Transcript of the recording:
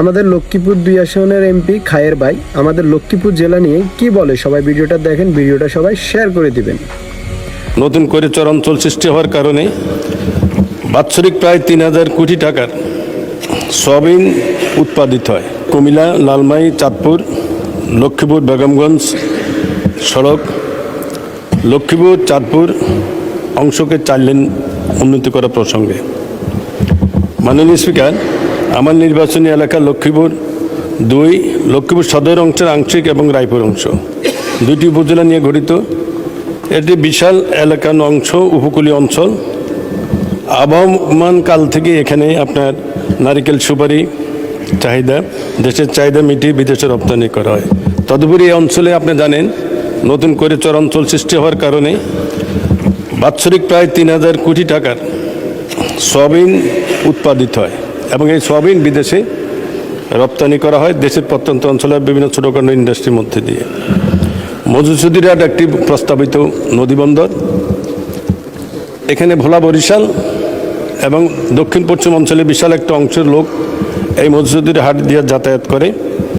আমাদের লক্ষ্মীপুর 2 আসনের এমপি খায়ের ভাই আমাদের লক্ষ্মীপুর জেলা নিয়ে কি বলে, সবাই ভিডিওটা দেখেন, ভিডিওটা সবাই শেয়ার করে দিবেন। নতুন করে চরাঞ্চল সৃষ্টি হওয়ার কারণে বাৎসরিক প্রায় 3000 কোটি টাকার সয়াবিন উৎপাদিত হয়। কুমিল্লা, লালমাই, চাঁদপুর, লক্ষ্মীপুর, বেগমগঞ্জ সড়ক লক্ষ্মীপুর চাঁদপুর অংশকে 4 লেন উন্নতি করা প্রসঙ্গে মাননীয় স্পিকার, আমার নির্বাচনী এলাকা লক্ষ্মীপুর 2, লক্ষ্মীপুর সদর অংশের আংশিক এবং রায়পুর অংশ 2টি উপজেলা নিয়ে গঠিত। এটি বিশাল এলাকার অংশ, উপকূলীয় অঞ্চল। আবহমান কাল থেকে এখানে আপনার নারিকেল সুপারি চাহিদা, দেশের চাহিদা মিটিয়ে বিদেশে রপ্তানি করা হয়। তদুপরি এই অঞ্চলে আপনি জানেন নতুন করে চরাঞ্চল সৃষ্টি হওয়ার কারণে বাৎসরিক প্রায় 3000 কোটি টাকার সয়াবিন উৎপাদিত হয় এবং এই সয়াবিন বিদেশে রপ্তানি করা হয় দেশের প্রত্যন্ত অঞ্চলের বিভিন্ন ছোটোখাটো ইন্ডাস্ট্রির মধ্যে দিয়ে। মধুসূদনহাট একটি প্রস্তাবিত নদীবন্দর। এখানে ভোলা, বরিশাল এবং দক্ষিণ পশ্চিম অঞ্চলে বিশাল একটা অংশের লোক এই মধুসূদনহাট দিয়ে যাতায়াত করে।